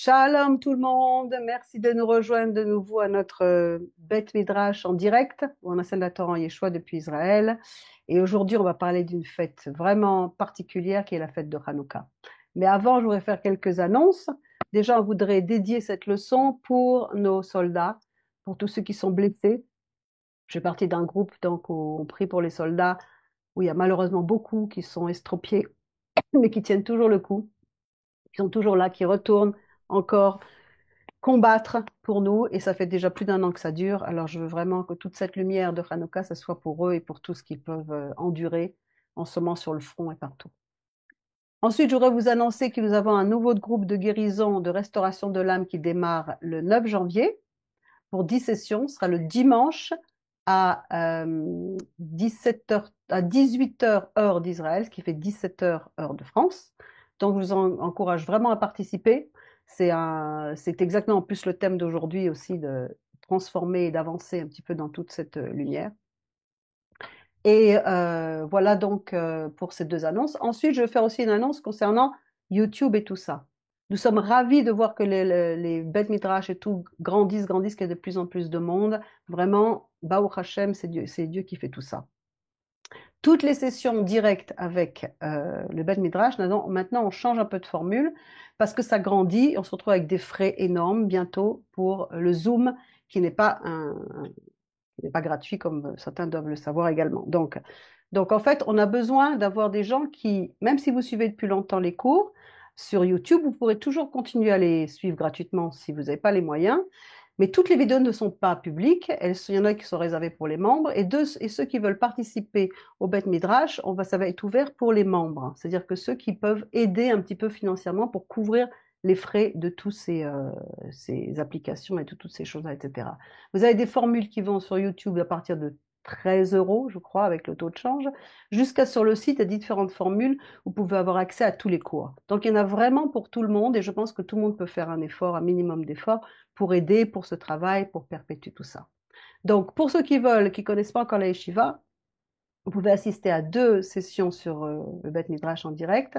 Shalom tout le monde, merci de nous rejoindre de nouveau à notre Beth Midrash en direct, où on enseigne la Torah en Yeshua depuis Israël. Et aujourd'hui, on va parler d'une fête vraiment particulière qui est la fête de Hanouka. Mais avant, je voudrais faire quelques annonces. Déjà, on voudrait dédier cette leçon pour nos soldats, pour tous ceux qui sont blessés. Je fais partie d'un groupe, donc on prie pour les soldats, où il y a malheureusement beaucoup qui sont estropiés, mais qui tiennent toujours le coup, qui sont toujours là, qui retournent encore combattre pour nous, et ça fait déjà plus d'un an que ça dure. Alors je veux vraiment que toute cette lumière de Hanouka, ça soit pour eux et pour tout ce qu'ils peuvent endurer en ce moment sur le front et partout. Ensuite, je voudrais vous annoncer que nous avons un nouveau groupe de guérison, de restauration de l'âme qui démarre le 9 janvier pour 10 sessions. Ce sera le dimanche à 17h, à 18h heure d'Israël, ce qui fait 17h heure de France. Donc, je vous encourage vraiment à participer. C'est exactement en plus le thème d'aujourd'hui aussi de transformer et d'avancer un petit peu dans toute cette lumière. Et voilà donc pour ces deux annonces. Ensuite, je vais faire aussi une annonce concernant YouTube et tout ça. Nous sommes ravis de voir que les Beth Midrash et tout grandissent, qu'il y a de plus en plus de monde. Vraiment, Baruch Hashem, c'est Dieu qui fait tout ça. Toutes les sessions directes avec le Beth Midrash, maintenant on change un peu de formule parce que ça grandit. On se retrouve avec des frais énormes bientôt pour le Zoom qui n'est pas gratuit comme certains doivent le savoir également. Donc en fait, on a besoin d'avoir des gens qui, même si vous suivez depuis longtemps les cours, sur YouTube, vous pourrez toujours continuer à les suivre gratuitement si vous n'avez pas les moyens. Mais toutes les vidéos ne sont pas publiques. Il y en a qui sont réservées pour les membres. Et ceux qui veulent participer au Beth Midrash, ça va être ouvert pour les membres. C'est-à-dire que ceux qui peuvent aider un petit peu financièrement pour couvrir les frais de toutes ces applications et de toutes ces choses-là, etc. Vous avez des formules qui vont sur YouTube à partir de 13 euros, je crois, avec le taux de change, jusqu'à sur le site, il y a différentes formules, vous pouvez avoir accès à tous les cours. Donc il y en a vraiment pour tout le monde et je pense que tout le monde peut faire un effort, un minimum d'effort pour aider pour ce travail, pour perpétuer tout ça. Donc pour ceux qui veulent, qui ne connaissent pas encore la yeshiva, vous pouvez assister à 2 sessions sur le Beth Midrash en direct,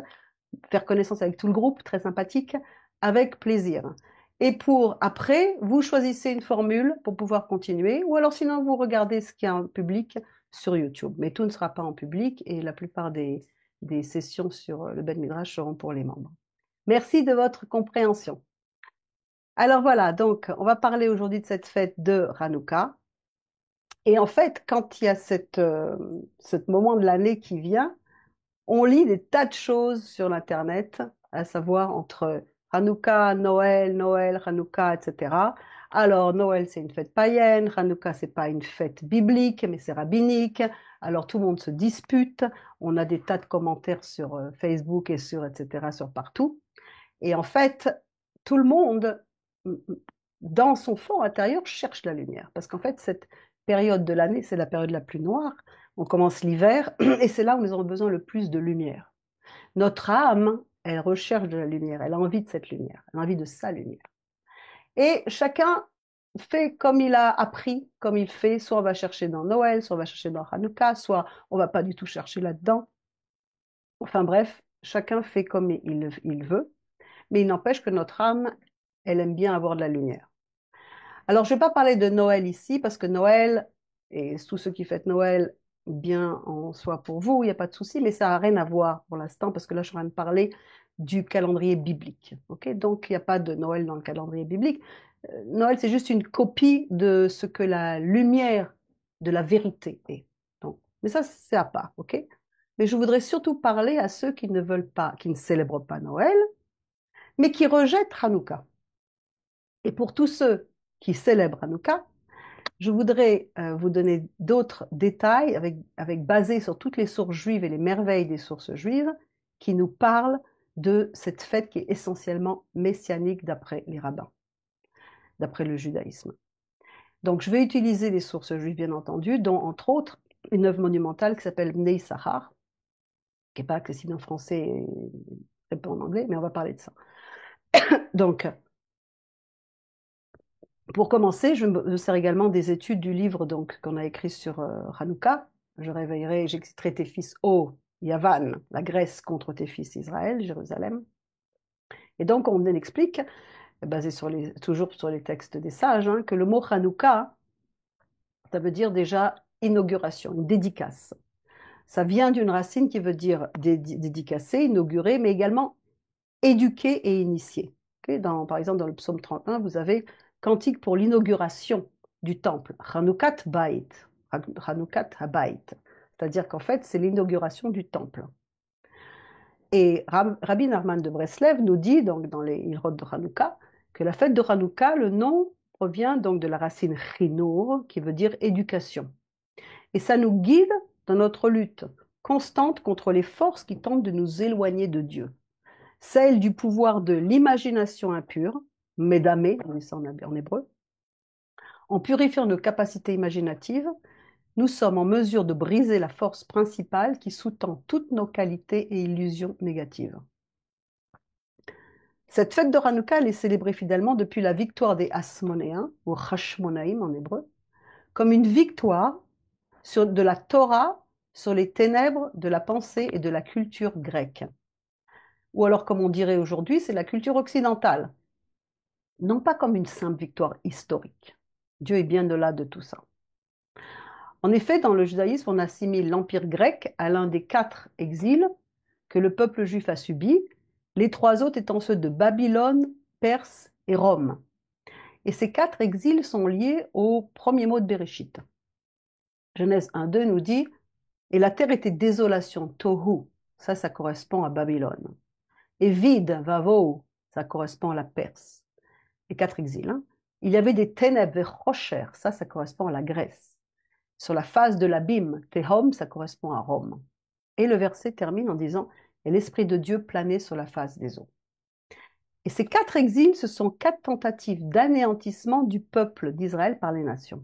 faire connaissance avec tout le groupe, très sympathique, avec plaisir. Et pour après, vous choisissez une formule pour pouvoir continuer, ou alors sinon vous regardez ce qu'il y a en public sur YouTube. Mais tout ne sera pas en public et la plupart des sessions sur le Beth Midrash seront pour les membres. Merci de votre compréhension. Alors voilà, donc on va parler aujourd'hui de cette fête de Hanouka. Et en fait, quand il y a ce moment de l'année qui vient, on lit des tas de choses sur l'Internet, à savoir entre Hanouka, Noël, Noël, Hanouka, etc. Alors, Noël, c'est une fête païenne, Hanouka, c'est pas une fête biblique, mais c'est rabbinique. Alors, tout le monde se dispute. On a des tas de commentaires sur Facebook et sur, etc., sur partout. Et en fait, tout le monde, dans son fond intérieur, cherche la lumière. Parce qu'en fait, cette période de l'année, c'est la période la plus noire. On commence l'hiver et c'est là où nous avons besoin le plus de lumière. Notre âme, elle recherche de la lumière, elle a envie de cette lumière, elle a envie de sa lumière. Et chacun fait comme il a appris, comme il fait, soit on va chercher dans Noël, soit on va chercher dans Hanouka, soit on va pas du tout chercher là-dedans. Enfin bref, chacun fait comme il veut, mais il n'empêche que notre âme, elle aime bien avoir de la lumière. Alors, je ne vais pas parler de Noël ici, parce que Noël, et tous ceux qui fêtent Noël, bien en soit pour vous, il n'y a pas de souci, mais ça n'a rien à voir pour l'instant, parce que là, je suis en train de parler du calendrier biblique. Okay, donc, il n'y a pas de Noël dans le calendrier biblique. Noël, c'est juste une copie de ce que la lumière de la vérité est. Donc, mais ça, c'est à part, ok? Mais je voudrais surtout parler à ceux qui ne veulent pas, qui ne célèbrent pas Noël, mais qui rejettent Hanouka. Et pour tous ceux qui célèbrent Hanouka, je voudrais vous donner d'autres détails basés sur toutes les sources juives et les merveilles des sources juives qui nous parlent de cette fête qui est essentiellement messianique d'après les rabbins, d'après le judaïsme. Donc je vais utiliser les sources juives bien entendu, dont entre autres une œuvre monumentale qui s'appelle Bnei Sahar, qui n'est pas accessible en français et très peu en anglais, mais on va parler de ça. Donc pour commencer, je me sers également des études du livre qu'on a écrit sur Hanouka. J'exciterai tes fils, ô Yavan, la Grèce contre tes fils Israël, Jérusalem. Et donc on explique basé toujours sur les textes des sages, hein, que le mot Hanouka, ça veut dire déjà inauguration, une dédicace. Ça vient d'une racine qui veut dire dédicacer, inaugurer, mais également éduquer et initier. Okay, par exemple, dans le psaume 31, vous avez cantique pour l'inauguration du temple, Chanoukat Bait, Chanoukat Habayit. C'est-à-dire qu'en fait, c'est l'inauguration du temple. Et Rabbi Nachman de Breslev nous dit, donc, dans les Ilhot de Hanouka, que la fête de Hanouka, le nom provient donc de la racine chinour, qui veut dire éducation. Et ça nous guide dans notre lutte constante contre les forces qui tentent de nous éloigner de Dieu. Celle du pouvoir de l'imagination impure, médamé, on dit ça en hébreu. En purifiant nos capacités imaginatives, nous sommes en mesure de briser la force principale qui sous-tend toutes nos qualités et illusions négatives. Cette fête de Hanouka, elle est célébrée fidèlement depuis la victoire des Hasmonéens, ou Hashmonaïm en hébreu, comme une victoire de la Torah sur les ténèbres de la pensée et de la culture grecque. Ou alors, comme on dirait aujourd'hui, c'est la culture occidentale. Non pas comme une simple victoire historique. Dieu est bien au-delà de tout ça. En effet, dans le judaïsme, on assimile l'Empire grec à l'un des 4 exils que le peuple juif a subis, les 3 autres étant ceux de Babylone, Perse et Rome. Et ces 4 exils sont liés au premier mot de Bereshit. Genèse 1:2 nous dit « Et la terre était désolation, tohu », ça correspond à Babylone. Et vide, vavo, ça correspond à la Perse. Les 4 exils. Hein. Il y avait des ténèbres, vechocher, ça correspond à la Grèce. Sur la face de l'abîme, tehom, ça correspond à Rome. Et le verset termine en disant « Et l'Esprit de Dieu planait sur la face des eaux ». Et ces 4 exils, ce sont 4 tentatives d'anéantissement du peuple d'Israël par les nations.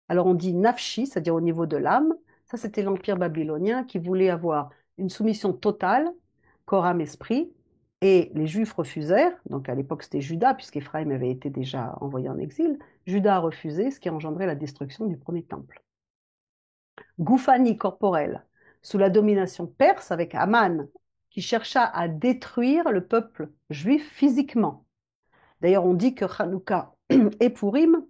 Alors on dit nafshi, c'est-à-dire au niveau de l'âme, ça c'était l'empire babylonien qui voulait avoir une soumission totale, corps, âme, esprit, et les Juifs refusèrent, donc à l'époque c'était Juda, puisqu'Éphraïm avait été déjà envoyé en exil, Juda a refusé, ce qui a engendré la destruction du premier temple. Goufani, corporel, sous la domination perse avec Aman, qui chercha à détruire le peuple juif physiquement. D'ailleurs, on dit que Hanouka et Purim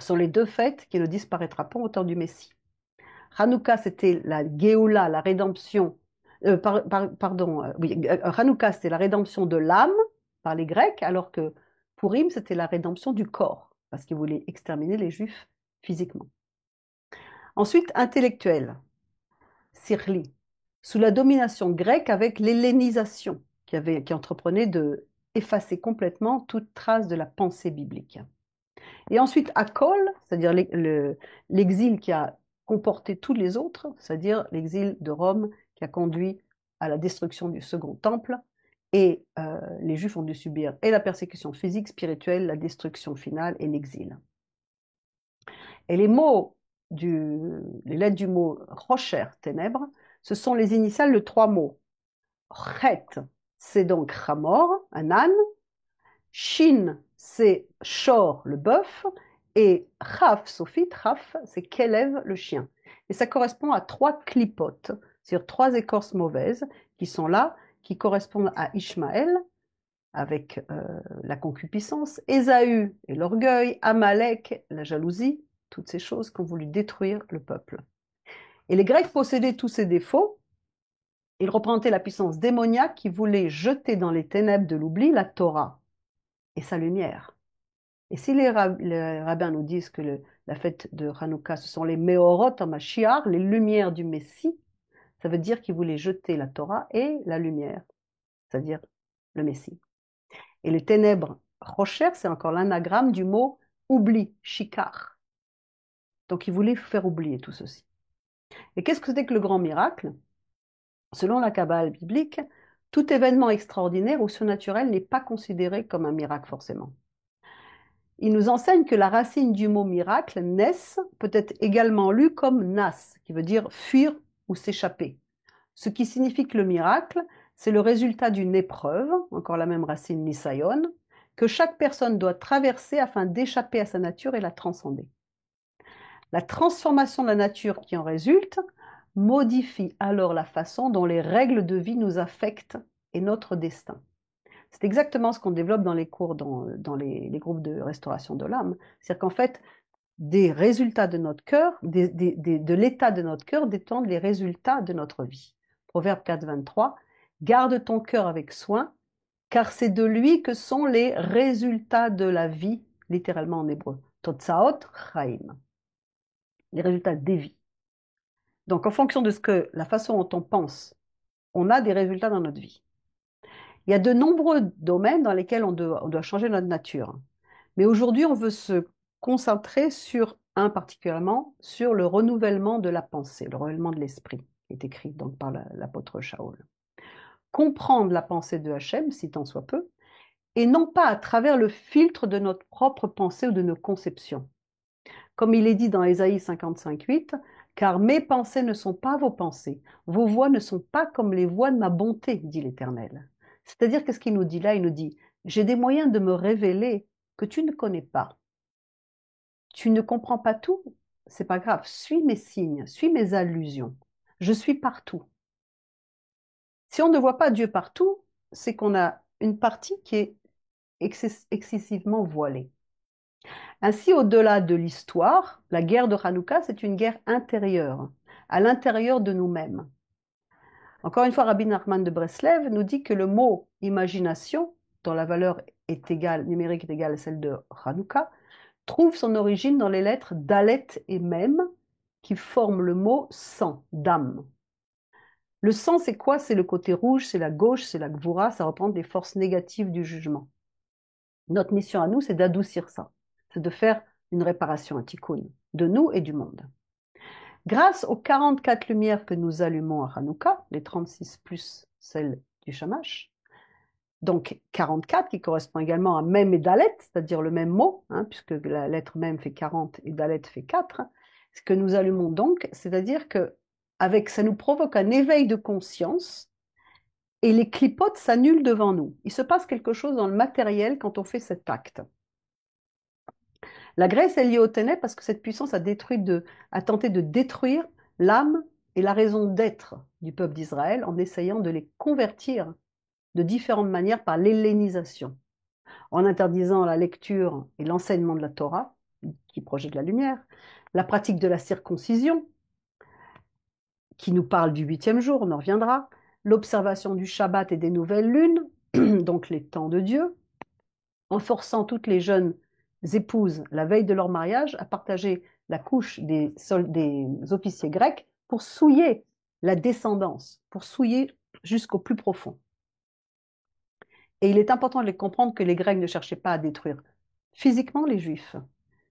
sont les 2 fêtes qui ne disparaîtront pas au temps du Messie. Hanouka, c'était la Géoula, la rédemption. Hanouka, c'était la rédemption de l'âme par les Grecs, alors que Purim, c'était la rédemption du corps, parce qu'ils voulaient exterminer les Juifs physiquement. Ensuite, intellectuel, Sirli, sous la domination grecque avec l'hellénisation, qui entreprenait de effacer complètement toute trace de la pensée biblique. Et ensuite, Akol, c'est-à-dire l'exil qui a comporté tous les autres, c'est-à-dire l'exil de Rome qui a conduit à la destruction du second temple, et les Juifs ont dû subir et la persécution physique, spirituelle, la destruction finale et l'exil. Et les lettres du mot Rocher, ténèbres, ce sont les initiales de 3 mots. Chet, c'est donc Hamor, un âne. Shin, c'est Shor, le bœuf. Et Chaf, Sophie, Chaf, c'est Kelev, le chien. Et ça correspond à 3 clipotes, c'est-à-dire 3 écorces mauvaises qui sont là, qui correspondent à Ishmaël, avec la concupiscence, Ésaü et l'orgueil, Amalek, la jalousie, toutes ces choses qui ont voulu détruire le peuple. Et les Grecs possédaient tous ces défauts. Ils représentaient la puissance démoniaque qui voulait jeter dans les ténèbres de l'oubli la Torah et sa lumière. Et si les rabbins nous disent que la fête de Hanouka, ce sont les Meorot HaMashiach, les lumières du Messie, ça veut dire qu'ils voulaient jeter la Torah et la lumière, c'est-à-dire le Messie. Et les ténèbres, Rocher, c'est encore l'anagramme du mot oubli, shikar. Donc ils voulaient faire oublier tout ceci. Et qu'est-ce que c'était que le grand miracle? Selon la Kabbale biblique, tout événement extraordinaire ou surnaturel n'est pas considéré comme un miracle forcément. Il nous enseigne que la racine du mot miracle, nes, peut être également lue comme nas, qui veut dire fuir ou s'échapper. Ce qui signifie que le miracle, c'est le résultat d'une épreuve, encore la même racine nisayon, que chaque personne doit traverser afin d'échapper à sa nature et la transcender. La transformation de la nature qui en résulte modifie alors la façon dont les règles de vie nous affectent et notre destin. C'est exactement ce qu'on développe dans les cours, dans les groupes de restauration de l'âme. C'est-à-dire qu'en fait, des résultats de notre cœur, de l'état de notre cœur dépendent les résultats de notre vie. Proverbe 4, 23, garde ton cœur avec soin, car c'est de lui que sont les résultats de la vie, littéralement en hébreu. Totsaot chaim. Les résultats des vies. Donc, en fonction de la façon dont on pense, on a des résultats dans notre vie. Il y a de nombreux domaines dans lesquels on doit changer notre nature. Mais aujourd'hui, on veut se concentrer sur un particulièrement, sur le renouvellement de la pensée, le renouvellement de l'esprit, qui est écrit donc par l'apôtre Shaul. Comprendre la pensée de Hachem, si tant soit peu, et non pas à travers le filtre de notre propre pensée ou de nos conceptions. Comme il est dit dans Ésaïe 55:8, car mes pensées ne sont pas vos pensées, vos voies ne sont pas comme les voies de ma bonté, dit l'Éternel. C'est-à-dire qu'est-ce qu'il nous dit là? Il nous dit, j'ai des moyens de me révéler que tu ne connais pas. Tu ne comprends pas tout, c'est pas grave, suis mes signes, suis mes allusions. Je suis partout. Si on ne voit pas Dieu partout, c'est qu'on a une partie qui est excessivement voilée. Ainsi, au-delà de l'histoire, la guerre de Hanouka, c'est une guerre intérieure, à l'intérieur de nous-mêmes. Encore une fois, Rabbi Nachman de Breslev nous dit que le mot imagination, dont la valeur numérique est égale à celle de Hanouka, trouve son origine dans les lettres Dalet et Mem, qui forment le mot sang, d'âme. Le sang, c'est quoi? C'est le côté rouge, c'est la gauche, c'est la gvura, ça représente les forces négatives du jugement. Notre mission à nous, c'est d'adoucir ça, c'est de faire une réparation, un tikkun, de nous et du monde. Grâce aux 44 lumières que nous allumons à Hanouka, les 36 plus celles du Shamash, donc 44 qui correspond également à Mem et Dalet, c'est-à-dire le même mot, puisque la lettre Mem fait 40 et Dalet fait 4, ce que nous allumons donc, c'est-à-dire que ça nous provoque un éveil de conscience et les clipotes s'annulent devant nous. Il se passe quelque chose dans le matériel quand on fait cet acte. La Grèce est liée au ténèbres parce que cette puissance a tenté de détruire l'âme et la raison d'être du peuple d'Israël en essayant de les convertir de différentes manières par l'hellénisation, en interdisant la lecture et l'enseignement de la Torah, qui projette la lumière, la pratique de la circoncision, qui nous parle du 8e jour, on en reviendra, l'observation du Shabbat et des nouvelles lunes, donc les temps de Dieu, en forçant toutes les jeunes épouses, la veille de leur mariage, à partager la couche des officiers grecs pour souiller la descendance, pour souiller jusqu'au plus profond. Et il est important de les comprendre que les Grecs ne cherchaient pas à détruire physiquement les Juifs,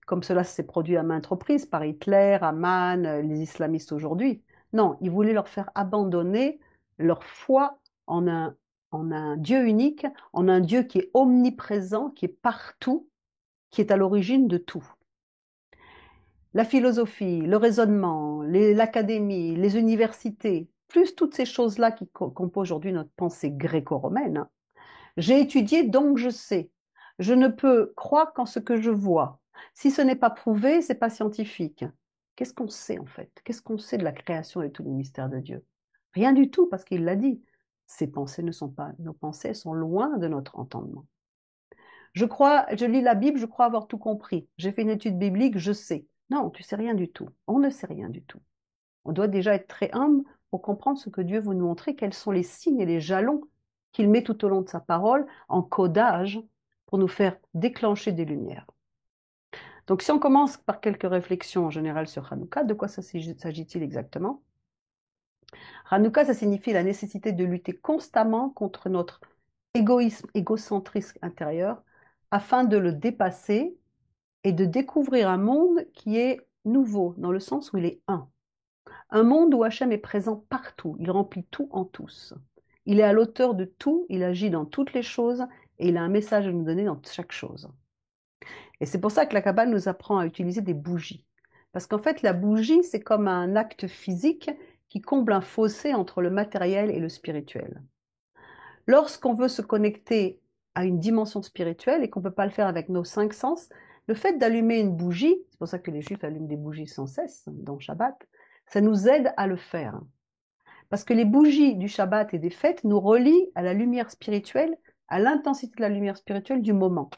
comme cela s'est produit à maintes reprises par Hitler, Amman, les islamistes aujourd'hui. Non, ils voulaient leur faire abandonner leur foi en un Dieu unique, en un Dieu qui est omniprésent, qui est partout, qui est à l'origine de tout. La philosophie, le raisonnement, l'académie, les universités, plus toutes ces choses-là qui composent aujourd'hui notre pensée gréco-romaine. J'ai étudié, donc je sais. Je ne peux croire qu'en ce que je vois. Si ce n'est pas prouvé, c'est pas scientifique. Qu'est-ce qu'on sait en fait? Qu'est-ce qu'on sait de la création et de tous les mystères de Dieu? Rien du tout, parce qu'il l'a dit. Ces pensées ne sont pas, nos pensées sont loin de notre entendement. Je lis la Bible, je crois avoir tout compris. J'ai fait une étude biblique, je sais. Non, tu sais rien du tout. On ne sait rien du tout. On doit déjà être très humble pour comprendre ce que Dieu veut nous montrer, quels sont les signes et les jalons qu'il met tout au long de sa parole en codage pour nous faire déclencher des lumières. Donc si on commence par quelques réflexions en général sur Hanouka, de quoi s'agit-il exactement? Hanouka, ça signifie la nécessité de lutter constamment contre notre égoïsme, égocentrisme intérieur, afin de le dépasser et de découvrir un monde qui est nouveau, dans le sens où il est un. Un monde où Hachem est présent partout, il remplit tout en tous. Il est à l'auteur de tout, il agit dans toutes les choses et il a un message à nous donner dans chaque chose. Et c'est pour ça que la Kabbale nous apprend à utiliser des bougies. Parce qu'en fait, la bougie, c'est comme un acte physique qui comble un fossé entre le matériel et le spirituel. Lorsqu'on veut se connecter à une dimension spirituelle et qu'on ne peut pas le faire avec nos 5 sens, le fait d'allumer une bougie, c'est pour ça que les Juifs allument des bougies sans cesse dans Shabbat, ça nous aide à le faire. Parce que les bougies du Shabbat et des fêtes nous relient à la lumière spirituelle à l'intensité de la lumière spirituelle du moment.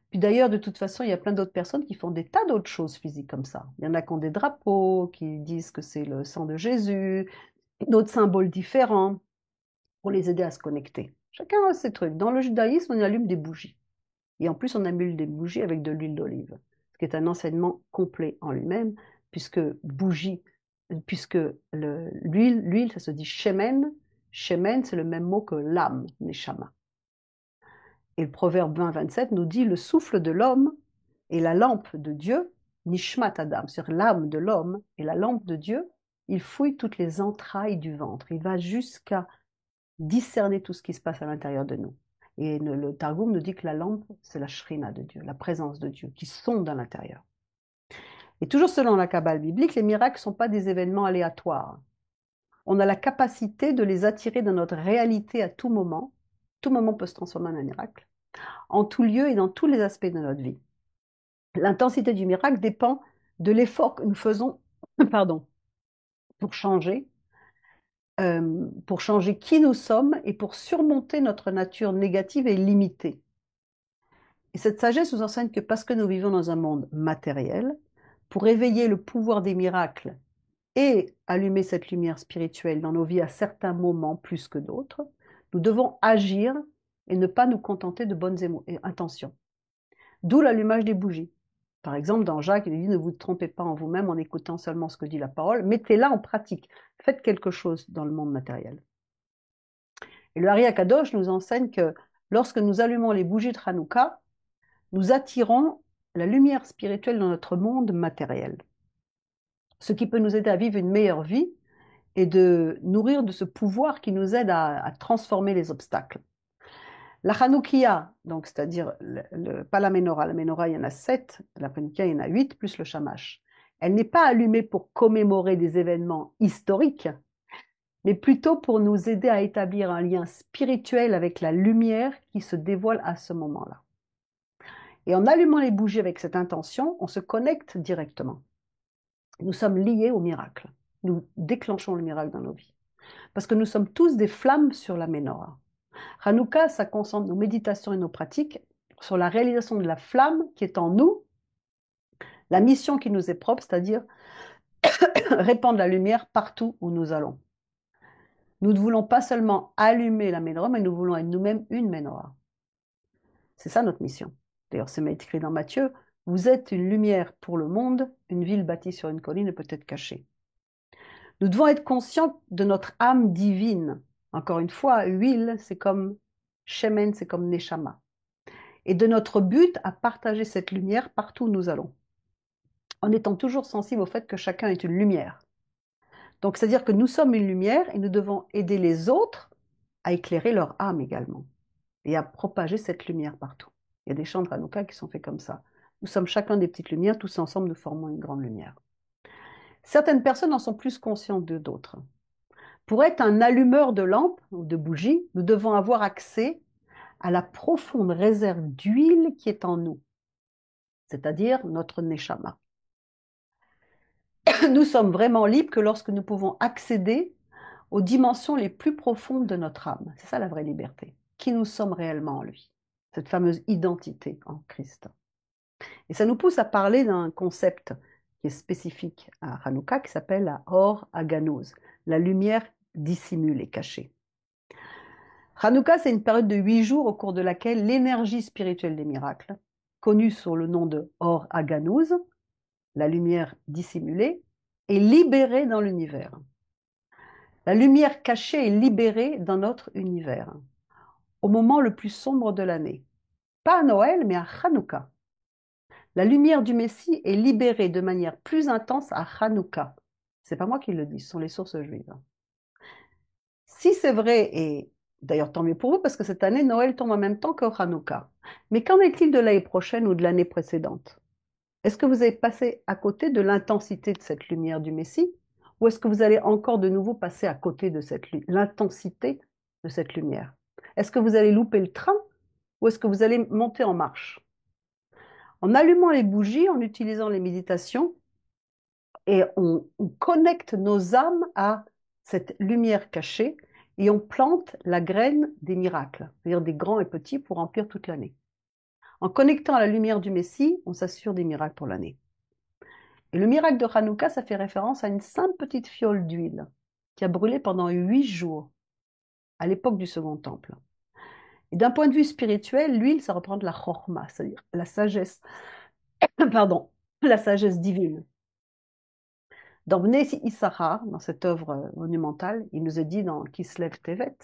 Puis d'ailleurs, de toute façon, il y a plein d'autres personnes qui font des tas d'autres choses physiques comme ça. Il y en a qui ont des drapeaux, qui disent que c'est le sang de Jésus, d'autres symboles différents pour les aider à se connecter. Chacun a ses trucs. Dans le judaïsme, on allume des bougies. Et en plus, on allume des bougies avec de l'huile d'olive, ce qui est un enseignement complet en lui-même, puisque l'huile, ça se dit shemen. Shemen, c'est le même mot que l'âme, neshama. Et le proverbe 20-27 nous dit le souffle de l'homme et la lampe de Dieu, nishmat adam, sur l'âme de l'homme et la lampe de Dieu, il fouille toutes les entrailles du ventre. Il va jusqu'à discerner tout ce qui se passe à l'intérieur de nous. Et le Targum nous dit que la lampe, c'est la shrina de Dieu, la présence de Dieu, qui sonde à l'intérieur. Et toujours selon la Kabbale biblique, les miracles ne sont pas des événements aléatoires. On a la capacité de les attirer dans notre réalité à tout moment. Tout moment peut se transformer en un miracle, en tout lieu et dans tous les aspects de notre vie. L'intensité du miracle dépend de l'effort que nous faisons pardon, pour changer qui nous sommes et pour surmonter notre nature négative et limitée. Et cette sagesse nous enseigne que parce que nous vivons dans un monde matériel, pour éveiller le pouvoir des miracles et allumer cette lumière spirituelle dans nos vies à certains moments plus que d'autres, nous devons agir et ne pas nous contenter de bonnes intentions. D'où l'allumage des bougies. Par exemple, dans Jacques, il dit « Ne vous trompez pas en vous-même en écoutant seulement ce que dit la parole, mettez-la en pratique, faites quelque chose dans le monde matériel. » Et le Hari Akadosh nous enseigne que lorsque nous allumons les bougies de Hanouka, nous attirons la lumière spirituelle dans notre monde matériel. Ce qui peut nous aider à vivre une meilleure vie et de nourrir de ce pouvoir qui nous aide à transformer les obstacles. La Hanoukia, donc c'est-à-dire pas la Ménorah il y en a 7, la Hanoukia il y en a 8, plus le Shamash. Elle n'est pas allumée pour commémorer des événements historiques, mais plutôt pour nous aider à établir un lien spirituel avec la lumière qui se dévoile à ce moment-là. Et en allumant les bougies avec cette intention, on se connecte directement. Nous sommes liés au miracle. Nous déclenchons le miracle dans nos vies. Parce que nous sommes tous des flammes sur la Ménorah. Hanouka, ça concentre nos méditations et nos pratiques sur la réalisation de la flamme qui est en nous, la mission qui nous est propre, c'est-à-dire répandre la lumière partout où nous allons. Nous ne voulons pas seulement allumer la Ménorah, mais nous voulons être nous-mêmes une Ménorah. C'est ça notre mission. D'ailleurs, c'est écrit dans Matthieu, vous êtes une lumière pour le monde, une ville bâtie sur une colline peut être cachée. Nous devons être conscients de notre âme divine. Encore une fois, huile, c'est comme shemen, c'est comme neshama. Et de notre but à partager cette lumière partout où nous allons. En étant toujours sensible au fait que chacun est une lumière. Donc, c'est-à-dire que nous sommes une lumière et nous devons aider les autres à éclairer leur âme également. Et à propager cette lumière partout. Il y a des chants de Hanouka qui sont faits comme ça. Nous sommes chacun des petites lumières, tous ensemble nous formons une grande lumière. Certaines personnes en sont plus conscientes que d'autres. Pour être un allumeur de lampes ou de bougies, nous devons avoir accès à la profonde réserve d'huile qui est en nous, c'est-à-dire notre neshama. Nous sommes vraiment libres que lorsque nous pouvons accéder aux dimensions les plus profondes de notre âme. C'est ça la vraie liberté. Qui nous sommes réellement en lui. Cette fameuse identité en Christ. Et ça nous pousse à parler d'un concept qui est spécifique à Hanouka, qui s'appelle la Or Aganouz, la lumière dissimulée, cachée. Hanouka, c'est une période de 8 jours au cours de laquelle l'énergie spirituelle des miracles, connue sous le nom de Or Aganouz, la lumière dissimulée, est libérée dans l'univers. La lumière cachée est libérée dans notre univers, au moment le plus sombre de l'année. Pas à Noël, mais à Hanouka. La lumière du Messie est libérée de manière plus intense à Hanouka. C'est pas moi qui le dis, ce sont les sources juives. Si c'est vrai, et d'ailleurs tant mieux pour vous, parce que cette année, Noël tombe en même temps que Hanouka. Mais qu'en est-il de l'année prochaine ou de l'année précédente? Est-ce que vous avez passé à côté de l'intensité de cette lumière du Messie? Ou est-ce que vous allez encore de nouveau passer à côté de l'intensité de cette lumière? Est-ce que vous allez louper le train? Ou est-ce que vous allez monter en marche? En allumant les bougies, en utilisant les méditations, et on connecte nos âmes à cette lumière cachée, et on plante la graine des miracles, c'est-à-dire des grands et petits pour remplir toute l'année. En connectant à la lumière du Messie, on s'assure des miracles pour l'année. Et le miracle de Hanouka, ça fait référence à une simple petite fiole d'huile qui a brûlé pendant 8 jours à l'époque du Second Temple. Et d'un point de vue spirituel, l'huile, ça représente la chorma, c'est-à-dire la sagesse, pardon, la sagesse divine. Dans Bnei Issachar, dans cette œuvre monumentale, il nous est dit dans Kislev Tevet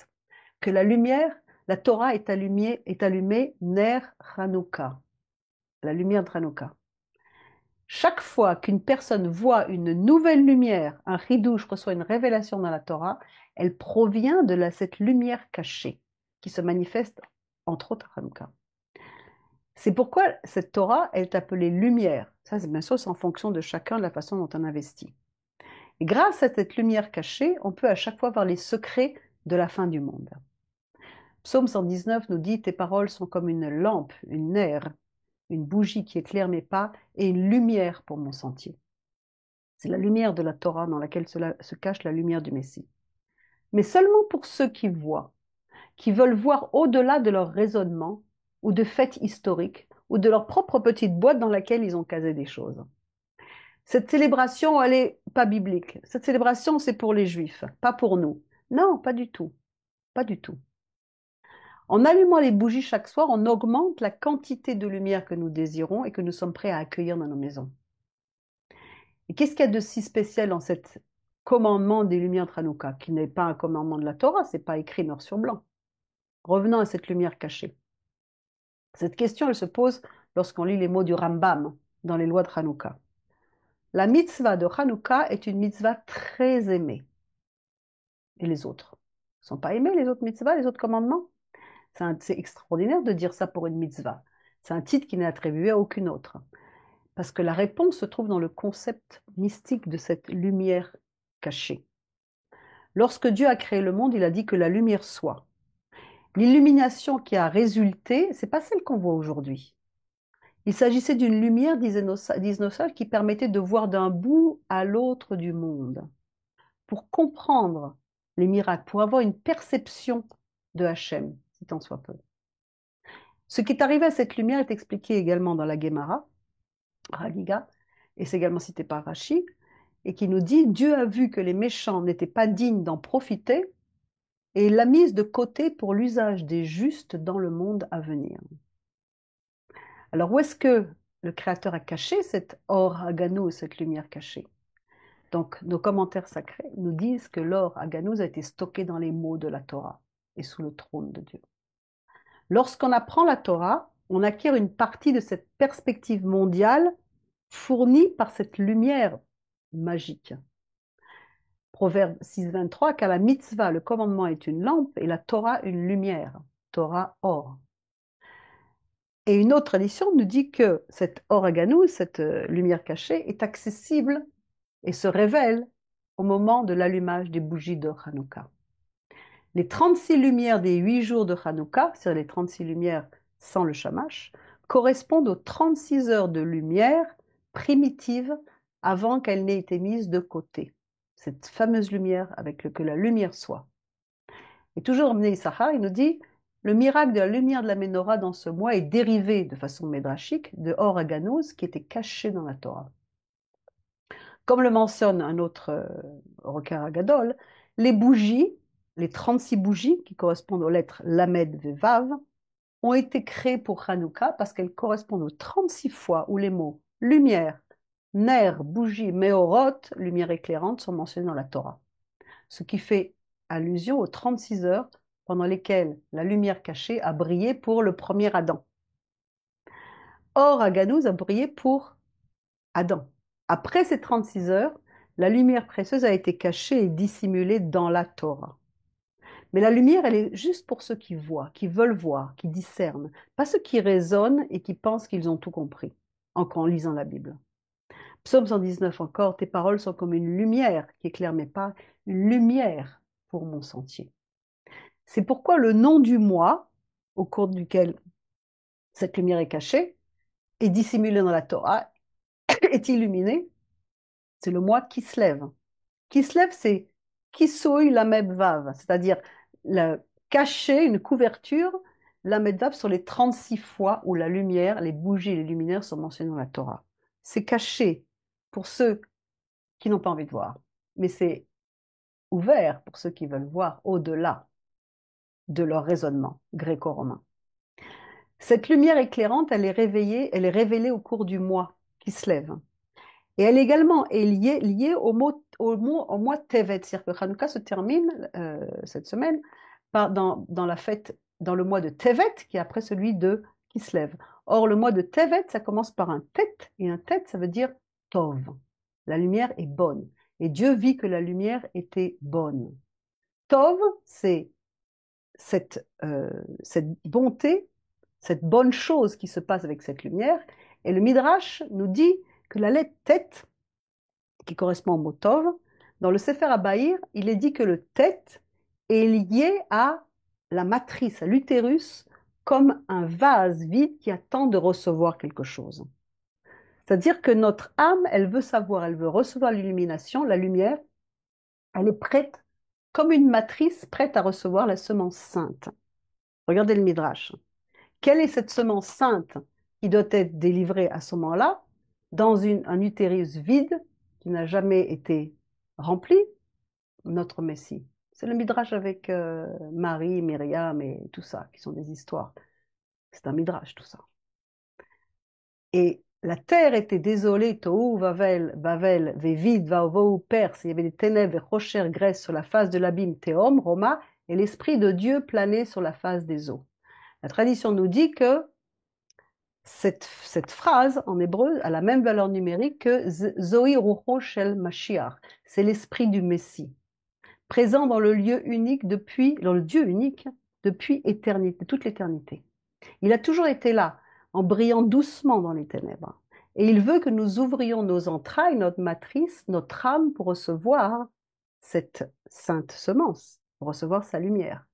que la lumière, la Torah est allumée Ner Hanouka, la lumière de Hanouka. Chaque fois qu'une personne voit une nouvelle lumière, un chidouche reçoit une révélation dans la Torah, elle provient de cette lumière cachée qui se manifeste entre autres à Hanouka. C'est pourquoi cette Torah est appelée lumière. Ça, c'est bien sûr, c'est en fonction de chacun, de la façon dont on investit. Et grâce à cette lumière cachée, on peut à chaque fois voir les secrets de la fin du monde. Psaume 119 nous dit « Tes paroles sont comme une lampe, une nerf, une bougie qui éclaire mes pas et une lumière pour mon sentier. » C'est la lumière de la Torah dans laquelle se cache la lumière du Messie. Mais seulement pour ceux qui voient, qui veulent voir au-delà de leur raisonnement ou de faits historiques ou de leur propre petite boîte dans laquelle ils ont casé des choses. Cette célébration, elle n'est pas biblique. Cette célébration, c'est pour les Juifs, pas pour nous. Non, pas du tout. Pas du tout. En allumant les bougies chaque soir, on augmente la quantité de lumière que nous désirons et que nous sommes prêts à accueillir dans nos maisons. Et qu'est-ce qu'il y a de si spécial dans cet commandement des lumières de Hanouka, qui n'est pas un commandement de la Torah, c'est pas écrit noir sur blanc. Revenons à cette lumière cachée. Cette question, elle se pose lorsqu'on lit les mots du Rambam dans les lois de Hanouka. La mitzvah de Hanouka est une mitzvah très aimée. Et les autres ne sont pas aimés, les autres mitzvahs, les autres commandements? C'est extraordinaire de dire ça pour une mitzvah. C'est un titre qui n'est attribué à aucune autre. Parce que la réponse se trouve dans le concept mystique de cette lumière cachée. Lorsque Dieu a créé le monde, il a dit que la lumière soit. L'illumination qui a résulté, ce n'est pas celle qu'on voit aujourd'hui. Il s'agissait d'une lumière, disent nos sages, qui permettait de voir d'un bout à l'autre du monde. Pour comprendre les miracles, pour avoir une perception de Hachem, si tant soit peu. Ce qui est arrivé à cette lumière est expliqué également dans la Gemara, Ragiga, et c'est également cité par Rashi, et qui nous dit « Dieu a vu que les méchants n'étaient pas dignes d'en profiter, et il l'a mise de côté pour l'usage des justes dans le monde à venir. » Alors où est-ce que le Créateur a caché cette or Haganou, cette lumière cachée? Donc nos commentaires sacrés nous disent que l'or Haganou a été stocké dans les mots de la Torah et sous le trône de Dieu. Lorsqu'on apprend la Torah, on acquiert une partie de cette perspective mondiale fournie par cette lumière magique. Proverbe 6,23, car la mitzvah, le commandement, est une lampe et la Torah une lumière. Torah, or. Et une autre tradition nous dit que cette or Haganou, cette lumière cachée, est accessible et se révèle au moment de l'allumage des bougies de Hanouka. Les 36 lumières des 8 jours de Hanouka, c'est-à-dire les 36 lumières sans le shamash, correspondent aux 36 heures de lumière primitive avant qu'elle n'ait été mise de côté. Cette fameuse lumière avec que la lumière soit. Et toujours en Bnei Issachar, il nous dit le miracle de la lumière de la Ménorah dans ce mois est dérivé de façon médrachique de Or Haganouz qui était caché dans la Torah. Comme le mentionne un autre Roker Agadol, les bougies, les 36 bougies qui correspondent aux lettres Lamed Vevav, ont été créées pour Hanouka parce qu'elles correspondent aux 36 fois où les mots lumière, ner, bougie, meorot, lumière éclairante, sont mentionnés dans la Torah. Ce qui fait allusion aux 36 heures pendant lesquelles la lumière cachée a brillé pour le premier Adam. Or, Haganouz a brillé pour Adam. Après ces 36 heures, la lumière précieuse a été cachée et dissimulée dans la Torah. Mais la lumière, elle est juste pour ceux qui voient, qui veulent voir, qui discernent, pas ceux qui raisonnent et qui pensent qu'ils ont tout compris en lisant la Bible. Psaume 119 encore, tes paroles sont comme une lumière qui éclaire mes pas, une lumière pour mon sentier. C'est pourquoi le nom du mois, au cours duquel cette lumière est cachée, est dissimulé dans la Torah, est illuminé, c'est le mois Kislev. Kislev, c'est Kisui Lamed Vav, c'est-à-dire cacher une couverture, la Medvav, sur les 36 fois où la lumière, les bougies et les luminaires sont mentionnés dans la Torah. C'est caché pour ceux qui n'ont pas envie de voir, mais c'est ouvert pour ceux qui veulent voir au-delà de leur raisonnement gréco-romain. Cette lumière éclairante, elle est révélée au cours du mois qui se lève. Et elle également est liée au mois Tevet. C'est-à-dire que Hanouka se termine cette semaine dans la fête, dans le mois de Tevet, qui est après celui de Kislev. Or, le mois de Tevet, ça commence par un Tet, et un Tet, ça veut dire Tov. La lumière est bonne. Et Dieu vit que la lumière était bonne. Tov, c'est cette bonté, cette bonne chose qui se passe avec cette lumière. Et le Midrash nous dit que la lettre Tet, qui correspond au mot Tov, dans le Sefer Abaïr, il est dit que le Tet est lié à la matrice, à l'utérus, comme un vase vide qui attend de recevoir quelque chose. C'est-à-dire que notre âme, elle veut savoir, elle veut recevoir l'illumination, la lumière, elle est prête, comme une matrice prête à recevoir la semence sainte. Regardez le Midrash. Quelle est cette semence sainte qui doit être délivrée à ce moment-là dans un utérus vide qui n'a jamais été rempli? Notre Messie. C'est le Midrash avec Marie, Myriam et tout ça, qui sont des histoires. C'est un Midrash, tout ça. Et la terre était désolée, Tohu, Vavel, Bavel, Vévid, Vaovohu, Perse, il y avait des ténèbres et rochers Grèce sur la face de l'abîme Théom, Roma, et l'Esprit de Dieu planait sur la face des eaux. La tradition nous dit que cette phrase en hébreu a la même valeur numérique que Zohi Rucho Shel Mashiach. C'est l'esprit du Messie, présent dans le lieu unique dans le Dieu unique depuis éternité, toute l'éternité. Il a toujours été là, en brillant doucement dans les ténèbres. Et il veut que nous ouvrions nos entrailles, notre matrice, notre âme pour recevoir cette sainte semence, pour recevoir sa lumière.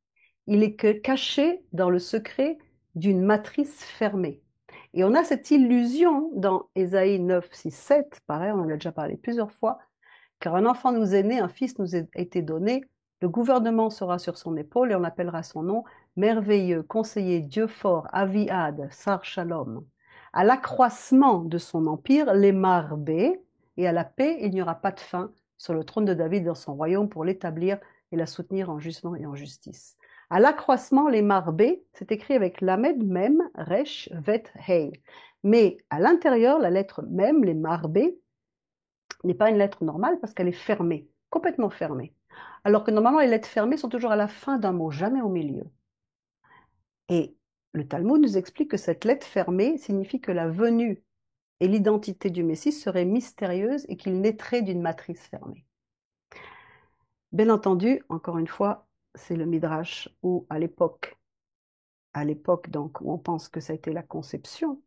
Il est caché dans le secret d'une matrice fermée. Et on a cette illusion dans Ésaïe 9, 6, 7, pareil, on en a déjà parlé plusieurs fois, car un enfant nous est né, un fils nous a été donné, le gouvernement sera sur son épaule et on appellera son nom merveilleux, conseiller, Dieu fort, Aviad, Sar Shalom. À l'accroissement de son empire, les marbés, et à la paix, il n'y aura pas de fin sur le trône de David dans son royaume pour l'établir et la soutenir en jugement et en justice. À l'accroissement, les marbés, c'est écrit avec lamed, mem, resh, vet, hey. Mais à l'intérieur, la lettre mem, les marbés, n'est pas une lettre normale parce qu'elle est fermée, complètement fermée. Alors que normalement, les lettres fermées sont toujours à la fin d'un mot, jamais au milieu. Et le Talmud nous explique que cette lettre fermée signifie que la venue et l'identité du Messie seraient mystérieuses et qu'il naîtrait d'une matrice fermée. Bien entendu, encore une fois, c'est le Midrash où à l'époque donc où on pense que ça a été la conception,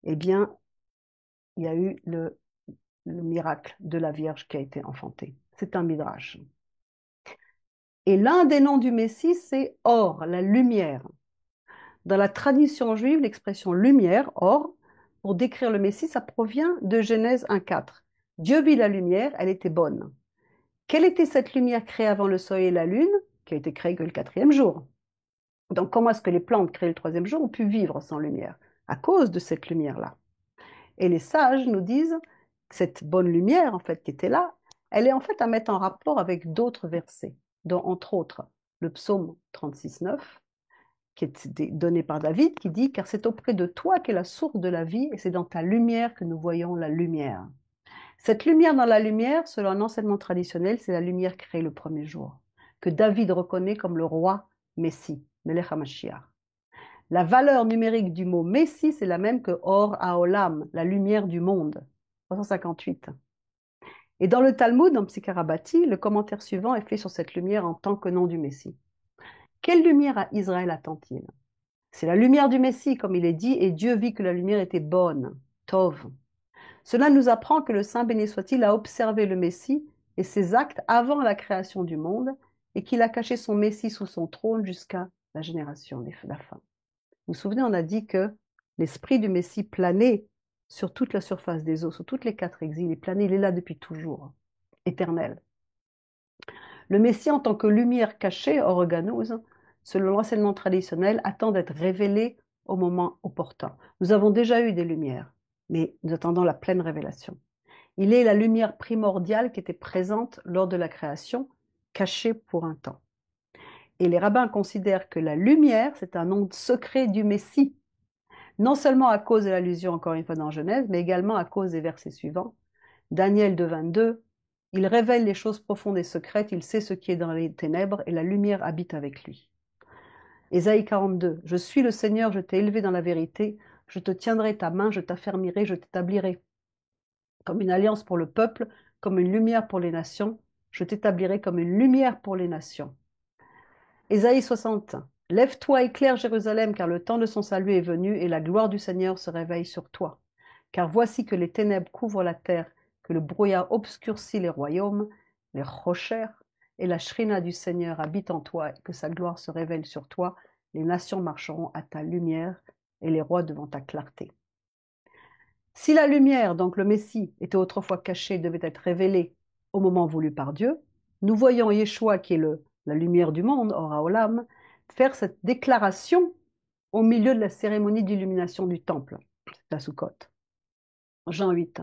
eh bien, il y a eu le miracle de la Vierge qui a été enfantée. C'est un Midrash. Et l'un des noms du Messie, c'est Or, la lumière. Dans la tradition juive, l'expression lumière, Or, pour décrire le Messie, ça provient de Genèse 1,4. Dieu vit la lumière, elle était bonne. Quelle était cette lumière créée avant le soleil et la lune, qui a été créée que le 4e jour? Donc comment est-ce que les plantes créées le 3e jour ont pu vivre sans lumière? À cause de cette lumière-là. Et les sages nous disent que cette bonne lumière, en fait, qui était là, elle est en fait à mettre en rapport avec d'autres versets, dont entre autres le psaume 36,9, qui est donné par David, qui dit « Car c'est auprès de toi qu'est la source de la vie, et c'est dans ta lumière que nous voyons la lumière. » Cette lumière dans la lumière, selon un enseignement traditionnel, c'est la lumière créée le 1er jour, que David reconnaît comme le roi Messie, Melech HaMashiach. La valeur numérique du mot Messie, c'est la même que Or Haolam, la lumière du monde, 358. Et dans le Talmud, dans Psycharabati, le commentaire suivant est fait sur cette lumière en tant que nom du Messie. Quelle lumière à Israël attend-il? C'est la lumière du Messie, comme il est dit, et Dieu vit que la lumière était bonne, Tov. Cela nous apprend que le Saint béni soit-il a observé le Messie et ses actes avant la création du monde, et qu'il a caché son Messie sous son trône jusqu'à la génération de la fin. Vous vous souvenez, on a dit que l'esprit du Messie planait sur toute la surface des eaux, sur toutes les 4 exils, il planait, il est là depuis toujours, éternel. Le Messie, en tant que lumière cachée, organos, selon l'enseignement traditionnel, attend d'être révélé au moment opportun. Nous avons déjà eu des lumières, mais nous attendons la pleine révélation. Il est la lumière primordiale qui était présente lors de la création, cachée pour un temps. Et les rabbins considèrent que la lumière, c'est un nom secret du Messie, non seulement à cause de l'allusion, encore une fois, dans Genèse, mais également à cause des versets suivants. Daniel 2,22, il révèle les choses profondes et secrètes, il sait ce qui est dans les ténèbres, et la lumière habite avec lui. Ésaïe 42, je suis le Seigneur, je t'ai élevé dans la vérité, je te tiendrai ta main, je t'affermirai, je t'établirai. Comme une alliance pour le peuple, comme une lumière pour les nations, je t'établirai comme une lumière pour les nations. Ésaïe 60, lève-toi, éclaire Jérusalem, car le temps de son salut est venu, et la gloire du Seigneur se réveille sur toi. Car voici que les ténèbres couvrent la terre, que le brouillard obscurcit les royaumes, les rochers, et la shrina du Seigneur habite en toi, et que sa gloire se révèle sur toi. Les nations marcheront à ta lumière, et les rois devant ta clarté. Si la lumière, donc le Messie, était autrefois cachée, devait être révélée au moment voulu par Dieu, nous voyons Yeshua, qui est la lumière du monde, Ora Olam, faire cette déclaration au milieu de la cérémonie d'illumination du temple, la Sukkot. Jean 8.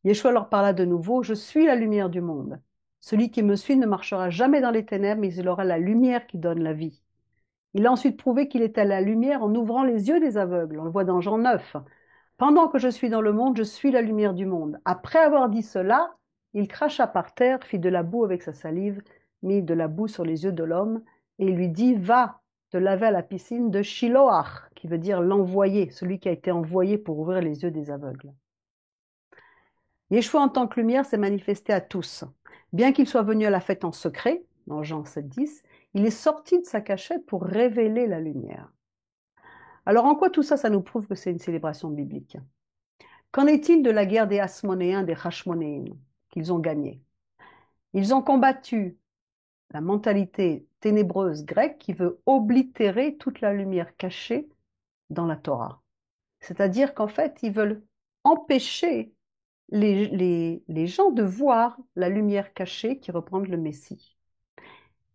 Yeshua leur parla de nouveau, je suis la lumière du monde. Celui qui me suit ne marchera jamais dans les ténèbres, mais il aura la lumière qui donne la vie. Il a ensuite prouvé qu'il était la lumière en ouvrant les yeux des aveugles. On le voit dans Jean 9. Pendant que je suis dans le monde, je suis la lumière du monde. Après avoir dit cela, il cracha par terre, fit de la boue avec sa salive, mit de la boue sur les yeux de l'homme, et il lui dit, va te laver à la piscine de Shiloach, qui veut dire l'envoyé, celui qui a été envoyé pour ouvrir les yeux des aveugles. Yeshua en tant que lumière s'est manifesté à tous. Bien qu'il soit venu à la fête en secret, dans Jean 7,10, il est sorti de sa cachette pour révéler la lumière. Alors en quoi tout ça, ça nous prouve que c'est une célébration biblique? Qu'en est-il de la guerre des Hasmonéens, des Hashmonéens, qu'ils ont gagnée? Ils ont combattu la mentalité ténébreuse grecque qui veut oblitérer toute la lumière cachée dans la Torah. C'est-à-dire qu'en fait, ils veulent empêcher les gens de voir la lumière cachée qui représente le Messie.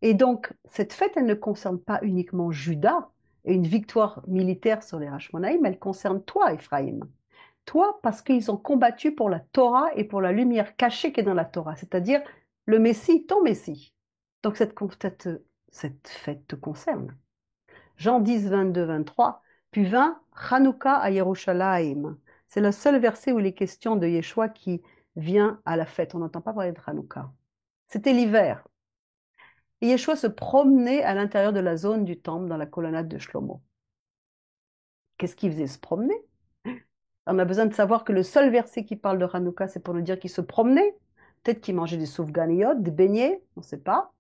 Et donc, cette fête, elle ne concerne pas uniquement Juda et une victoire militaire sur les Hashmonaïm, elle concerne toi, Ephraïm. Toi, parce qu'ils ont combattu pour la Torah et pour la lumière cachée qui est dans la Torah, c'est-à-dire le Messie, ton Messie. Donc cette fête te concerne. Jean 10, 22, 23, puis vint Hanouka à Yerushalayim. C'est le seul verset où il est question de Yeshua qui vient à la fête. On n'entend pas parler de Hanouka. C'était l'hiver. Et Yeshua se promenait à l'intérieur de la zone du temple dans la colonnade de Shlomo. Qu'est-ce qu'il faisait? Se promener? On a besoin de savoir que le seul verset qui parle de Hanouka, c'est pour nous dire qu'il se promenait. Peut-être qu'il mangeait des soufganiyot, des beignets, on ne sait pas.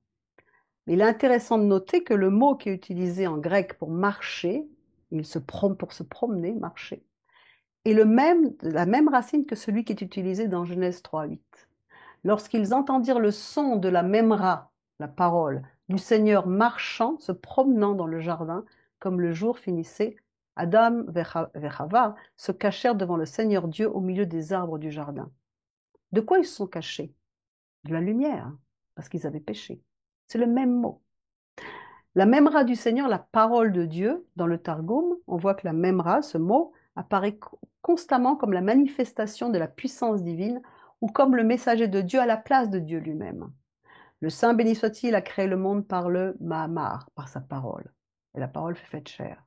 Mais il est intéressant de noter que le mot qui est utilisé en grec pour marcher, pour se promener, marcher, est la même racine que celui qui est utilisé dans Genèse 3,8. Lorsqu'ils entendirent le son de la memra, la parole, du Seigneur marchant, se promenant dans le jardin, comme le jour finissait, Adam et Chava se cachèrent devant le Seigneur Dieu au milieu des arbres du jardin. De quoi ils se sont cachés? De la lumière, parce qu'ils avaient péché. C'est le même mot. La memra du Seigneur, la parole de Dieu, dans le Targum, on voit que la memra, ce mot, apparaît constamment comme la manifestation de la puissance divine ou comme le messager de Dieu à la place de Dieu lui-même. Le Saint béni soit-il a créé le monde par le Mahamar, par sa parole. Et la parole fait faite chair.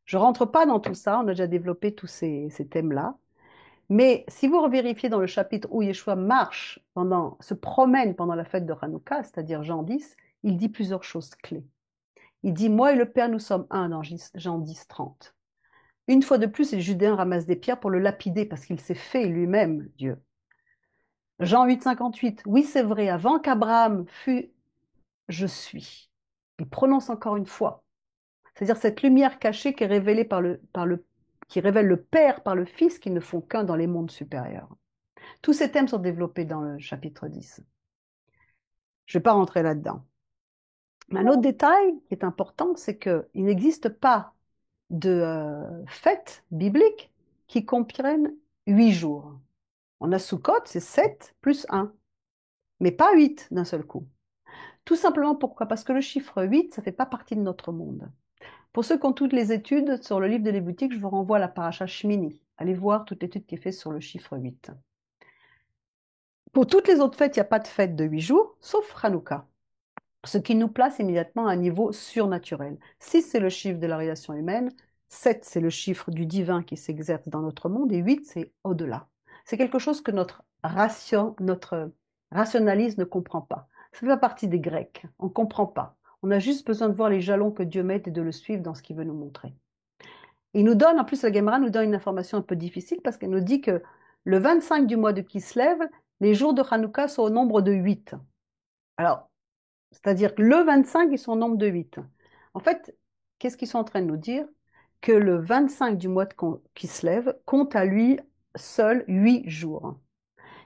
Je ne rentre pas dans tout ça, on a déjà développé tous ces thèmes-là. Mais si vous vérifiez dans le chapitre où Yeshua se promène pendant la fête de Hanouka, c'est-à-dire Jean 10, il dit plusieurs choses clés. Il dit, moi et le Père, nous sommes un, dans Jean 10, 30. Une fois de plus, les Judéens ramassent des pierres pour le lapider parce qu'il s'est fait lui-même Dieu. Jean 8, 58, oui c'est vrai, avant qu'Abraham fût, je suis. Il prononce encore une fois. C'est-à-dire cette lumière cachée qui est révélée qui révèle le Père par le Fils qui ne font qu'un dans les mondes supérieurs. Tous ces thèmes sont développés dans le chapitre 10. Je ne vais pas rentrer là-dedans. Mais un autre détail qui est important, c'est qu'il n'existe pas de fêtes bibliques qui comprennent 8 jours. On a Sukkot, c'est 7 plus 1, mais pas 8 d'un seul coup. Tout simplement pourquoi? Parce que le chiffre 8, ça ne fait pas partie de notre monde. Pour ceux qui ont toutes les études sur le livre de Lévitique, je vous renvoie à la paracha Shmini. Allez voir toute l'étude qui est faite sur le chiffre 8. Pour toutes les autres fêtes, il n'y a pas de fête de 8 jours, sauf Hanouka. Ce qui nous place immédiatement à un niveau surnaturel. 6, c'est le chiffre de la réalisation humaine. 7, c'est le chiffre du divin qui s'exerce dans notre monde. Et 8, c'est au-delà. C'est quelque chose que notre rationalisme ne comprend pas. Ça fait pas partie des Grecs. On ne comprend pas. On a juste besoin de voir les jalons que Dieu met et de le suivre dans ce qu'il veut nous montrer. Il nous donne, en plus, la Gemara nous donne une information un peu difficile parce qu'elle nous dit que le 25 du mois de Kislev, les jours de Hanouka sont au nombre de 8. Alors, c'est-à-dire que le 25, ils sont au nombre de 8. En fait, qu'est-ce qu'ils sont en train de nous dire? Que le 25 du mois qui se lève compte à lui seul 8 jours.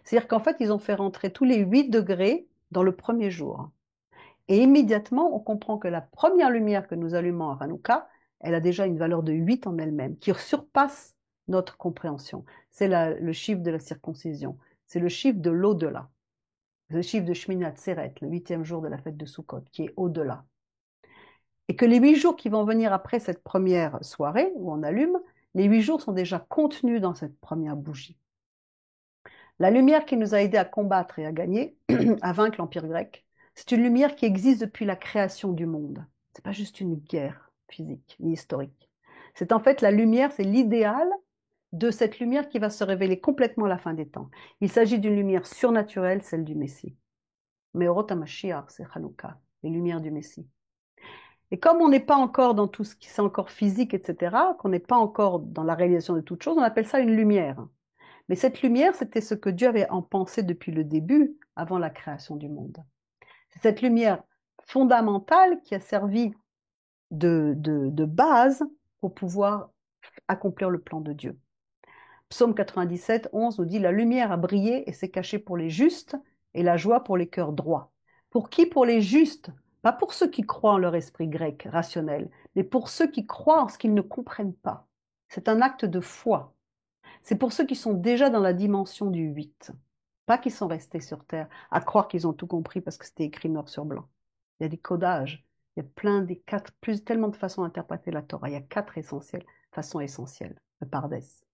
C'est-à-dire qu'en fait, ils ont fait rentrer tous les 8 degrés dans le premier jour. Et immédiatement, on comprend que la première lumière que nous allumons à Hanouka, elle a déjà une valeur de 8 en elle-même, qui surpasse notre compréhension. C'est le chiffre de la circoncision. C'est le chiffre de l'au-delà. Le chiffre de Shmini Atzeret, le 8e jour de la fête de Sukkot, qui est au-delà. Et que les 8 jours qui vont venir après cette première soirée, où on allume, les 8 jours sont déjà contenus dans cette première bougie. La lumière qui nous a aidés à combattre et à gagner, à vaincre l'Empire grec, c'est une lumière qui existe depuis la création du monde. Ce n'est pas juste une guerre physique ni historique. C'est en fait la lumière, c'est l'idéal de cette lumière qui va se révéler complètement à la fin des temps. Il s'agit d'une lumière surnaturelle, celle du Messie. Mais Orot HaMashiach, c'est Hanouka, les lumières du Messie. Et comme on n'est pas encore dans tout ce qui est encore physique, etc., qu'on n'est pas encore dans la réalisation de toute chose, on appelle ça une lumière. Mais cette lumière, c'était ce que Dieu avait en pensée depuis le début, avant la création du monde. C'est cette lumière fondamentale qui a servi de base pour pouvoir accomplir le plan de Dieu. Psaume 97, 11 nous dit « La lumière a brillé et s'est cachée pour les justes et la joie pour les cœurs droits. » Pour qui? Pour les justes. Pas pour ceux qui croient en leur esprit grec, rationnel, mais pour ceux qui croient en ce qu'ils ne comprennent pas. C'est un acte de foi. C'est pour ceux qui sont déjà dans la dimension du 8. Pas qui sont restés sur Terre à croire qu'ils ont tout compris parce que c'était écrit noir sur blanc. Il y a des codages, il y a plein des tellement de façons d'interpréter la Torah. Il y a 4 façons essentielles, le pardès.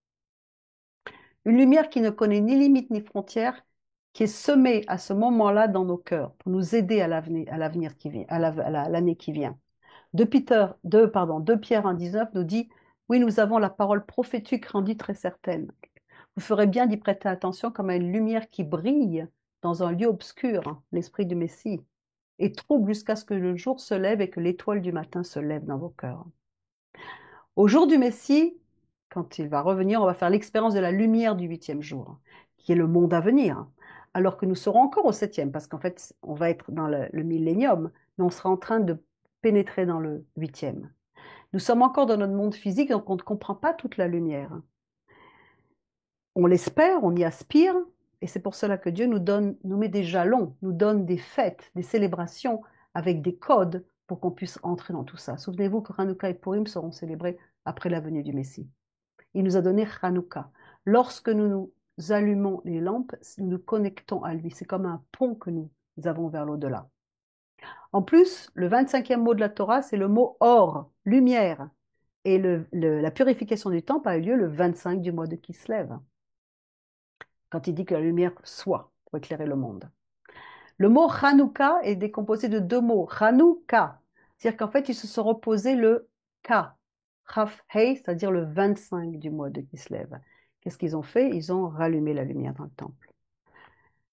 Une lumière qui ne connaît ni limite ni frontière, qui est semée à ce moment-là dans nos cœurs pour nous aider à l'avenir qui vient, à l'année qui vient. 2 Pierre 1,19 nous dit « Oui, nous avons la parole prophétique rendue très certaine. Vous ferez bien d'y prêter attention comme à une lumière qui brille dans un lieu obscur, l'esprit du Messie, et trouble jusqu'à ce que le jour se lève et que l'étoile du matin se lève dans vos cœurs. » Au jour du Messie, quand il va revenir, on va faire l'expérience de la lumière du 8e jour, qui est le monde à venir, alors que nous serons encore au 7e, parce qu'en fait, on va être dans le millénium, mais on sera en train de pénétrer dans le 8e. Nous sommes encore dans notre monde physique, donc on ne comprend pas toute la lumière. On l'espère, on y aspire, et c'est pour cela que Dieu nous met des jalons, nous donne des fêtes, des célébrations avec des codes pour qu'on puisse entrer dans tout ça. Souvenez-vous que Hanouka et Purim seront célébrés après la venue du Messie. Il nous a donné Hanouka. Lorsque nous allumons les lampes, nous nous connectons à lui. C'est comme un pont que nous avons vers l'au-delà. En plus, le 25e mot de la Torah, c'est le mot or, lumière. Et la purification du temple a eu lieu le 25 du mois de Kislev, quand il dit que la lumière soit pour éclairer le monde. Le mot Hanouka est décomposé de 2 mots, Hanouka, c'est-à-dire qu'en fait, ils se sont reposés le Ka, Chaf Hei, c'est-à-dire le 25 du mois de Kislev. Qu'est-ce qu'ils ont fait? Ils ont rallumé la lumière dans le temple.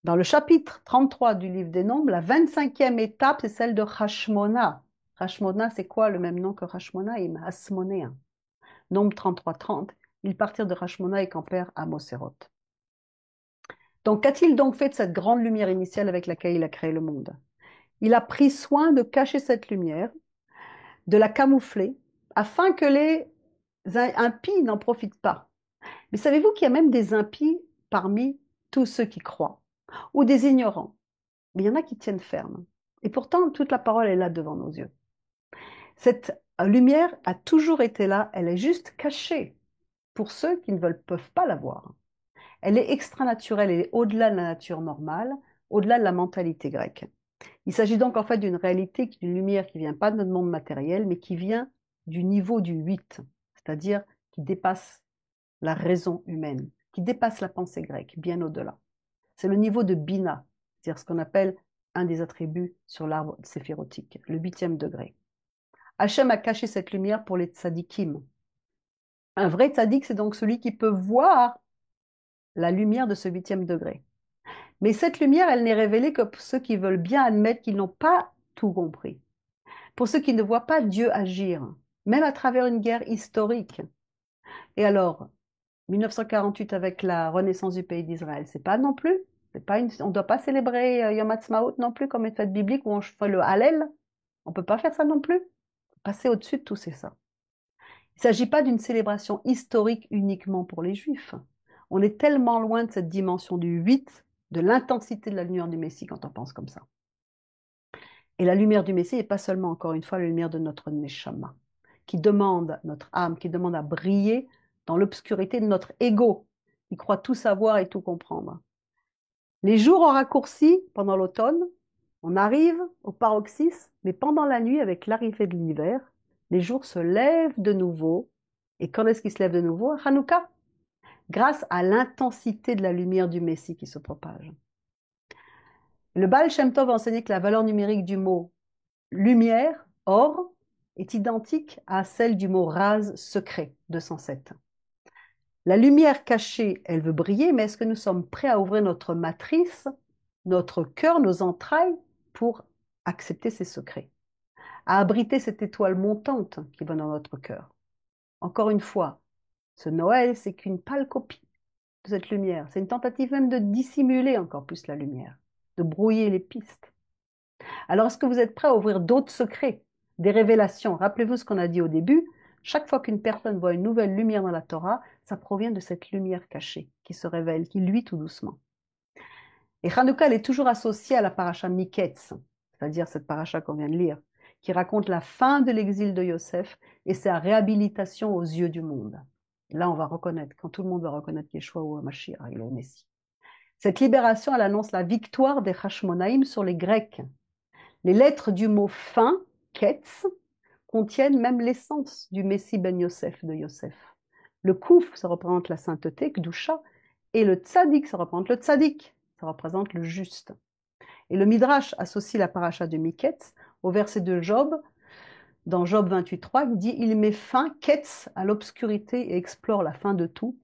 Dans le chapitre 33 du livre des Nombres, la 25e étape, c'est celle de Hashmona. Hashmona, c'est quoi le même nom que Hashmonaïm? Hasmonéen. Nombre 33-30, ils partirent de Hashmona et campèrent à Moseroth. Donc, qu'a-t-il donc fait de cette grande lumière initiale avec laquelle il a créé le monde? Il a pris soin de cacher cette lumière, de la camoufler, afin que les impies n'en profitent pas. Mais savez-vous qu'il y a même des impies parmi tous ceux qui croient, ou des ignorants? Mais il y en a qui tiennent ferme. Et pourtant, toute la parole est là devant nos yeux. Cette lumière a toujours été là, elle est juste cachée pour ceux qui ne peuvent pas la voir. Elle est extra-naturelle, elle est au-delà de la nature normale, au-delà de la mentalité grecque. Il s'agit donc en fait d'une réalité, d'une lumière qui ne vient pas de notre monde matériel, mais qui vient du niveau du 8, c'est-à-dire qui dépasse la raison humaine, qui dépasse la pensée grecque, bien au-delà. C'est le niveau de Bina, c'est-à-dire ce qu'on appelle un des attributs sur l'arbre séphirotique, le 8e degré. Hachem a caché cette lumière pour les tzadikim. Un vrai tzadik, c'est donc celui qui peut voir la lumière de ce 8e degré. Mais cette lumière, elle n'est révélée que pour ceux qui veulent bien admettre qu'ils n'ont pas tout compris. Pour ceux qui ne voient pas Dieu agir, même à travers une guerre historique. Et alors, 1948 avec la renaissance du pays d'Israël, c'est pas non plus, on ne doit pas célébrer Yom Ha'atzmaut non plus comme une fête biblique où on fait le Hallel. On ne peut pas faire ça non plus. Passer au-dessus de tout, c'est ça. Il ne s'agit pas d'une célébration historique uniquement pour les Juifs. On est tellement loin de cette dimension du 8, de l'intensité de la lumière du Messie quand on pense comme ça. Et la lumière du Messie n'est pas seulement, encore une fois, la lumière de notre Neshama, qui demande, notre âme, qui demande à briller dans l'obscurité de notre ego, qui croit tout savoir et tout comprendre. Les jours ont raccourci pendant l'automne, on arrive au paroxysme, mais pendant la nuit, avec l'arrivée de l'hiver, les jours se lèvent de nouveau. Et quand est-ce qu'ils se lèvent de nouveau? Hanouka, grâce à l'intensité de la lumière du Messie qui se propage. Le Baal Shem Tov a enseigné que la valeur numérique du mot lumière, or, est identique à celle du mot raz, secret, 207. La lumière cachée, elle veut briller, mais est-ce que nous sommes prêts à ouvrir notre matrice, notre cœur, nos entrailles, pour accepter ces secrets, à abriter cette étoile montante qui va dans notre cœur? Encore une fois, ce Noël, c'est qu'une pâle copie de cette lumière. C'est une tentative même de dissimuler encore plus la lumière, de brouiller les pistes. Alors, est-ce que vous êtes prêts à ouvrir d'autres secrets, des révélations? Rappelez-vous ce qu'on a dit au début. Chaque fois qu'une personne voit une nouvelle lumière dans la Torah, ça provient de cette lumière cachée qui se révèle, qui luit tout doucement. Et Hanouka, elle est toujours associée à la paracha Miketz, c'est-à-dire cette paracha qu'on vient de lire, qui raconte la fin de l'exil de Yosef et sa réhabilitation aux yeux du monde. Là, on va reconnaître, quand tout le monde va reconnaître Yeshua ou Mashiach, il est le Messie. Cette libération, elle annonce la victoire des Hashmonaïm sur les Grecs. Les lettres du mot fin, Ketz, contiennent même l'essence du Messie ben Yosef de Yosef. Le Kouf, ça représente la sainteté, Kdusha, et le Tzadik, ça représente le Tzadik, ça représente le juste. Et le Midrash associe la paracha de Miketz au verset de Job, dans Job 28.3, qui dit « Il met fin, Ketz, à l'obscurité et explore la fin de tout,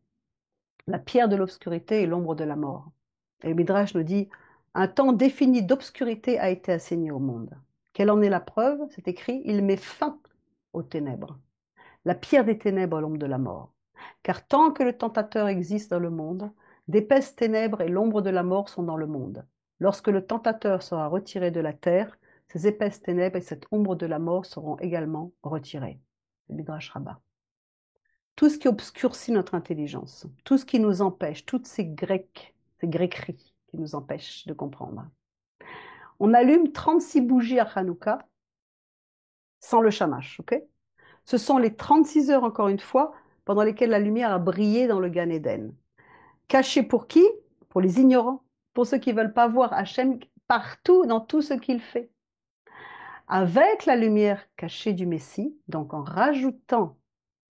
la pierre de l'obscurité et l'ombre de la mort. » Et le Midrash nous dit « Un temps défini d'obscurité a été assigné au monde. » Quelle en est la preuve? C'est écrit « Il met fin aux ténèbres. » La pierre des ténèbres, l'ombre de la mort. Car tant que le tentateur existe dans le monde, d'épaisses ténèbres et l'ombre de la mort sont dans le monde. Lorsque le tentateur sera retiré de la terre, ces épaisses ténèbres et cette ombre de la mort seront également retirées. Le Midrash Rabbah. Tout ce qui obscurcit notre intelligence, tout ce qui nous empêche, toutes ces gréqueries qui nous empêchent de comprendre. On allume 36 bougies à Hanouka sans le shamash, ok? Ce sont les 36 heures, encore une fois, pendant lesquelles la lumière a brillé dans le Gan Eden. Cachée pour qui? Pour les ignorants, pour ceux qui ne veulent pas voir Hachem partout, dans tout ce qu'il fait. Avec la lumière cachée du Messie, donc en rajoutant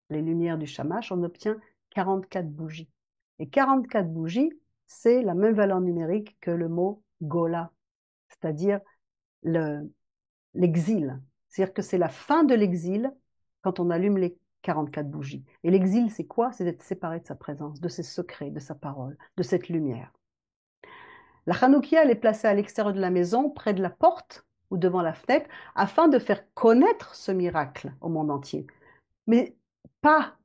les lumières du Shamash, on obtient 44 bougies. Et 44 bougies, c'est la même valeur numérique que le mot Gola, c'est-à-dire l'exil. C'est-à-dire que c'est la fin de l'exil quand on allume les 44 bougies. Et l'exil, c'est quoi? C'est d'être séparé de sa présence, de ses secrets, de sa parole, de cette lumière. La Hanoukia, elle est placée à l'extérieur de la maison, près de la porte ou devant la fenêtre, afin de faire connaître ce miracle au monde entier. Mais pas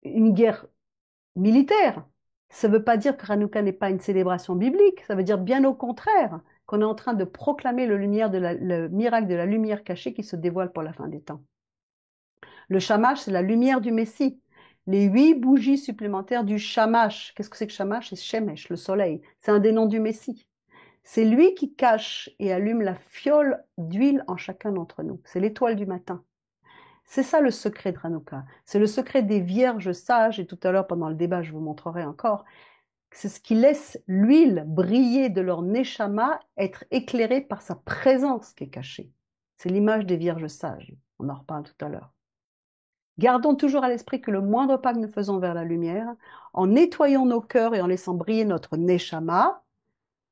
une guerre militaire. Ça ne veut pas dire que Hanouka n'est pas une célébration biblique, ça veut dire bien au contraire qu'on est en train de proclamer le miracle de la lumière cachée qui se dévoile pour la fin des temps. Le Shamash, c'est la lumière du Messie. Les 8 bougies supplémentaires du Shamash. Qu'est-ce que c'est que Shamash? C'est Shemesh, le soleil. C'est un des noms du Messie. C'est lui qui cache et allume la fiole d'huile en chacun d'entre nous. C'est l'étoile du matin. C'est ça le secret de Hanouka. C'est le secret des vierges sages, et tout à l'heure pendant le débat je vous montrerai encore. C'est ce qui laisse l'huile briller de leur neshama être éclairée par sa présence qui est cachée. C'est l'image des vierges sages. On en reparle tout à l'heure. Gardons toujours à l'esprit que le moindre pas que nous faisons vers la lumière, en nettoyant nos cœurs et en laissant briller notre neshama,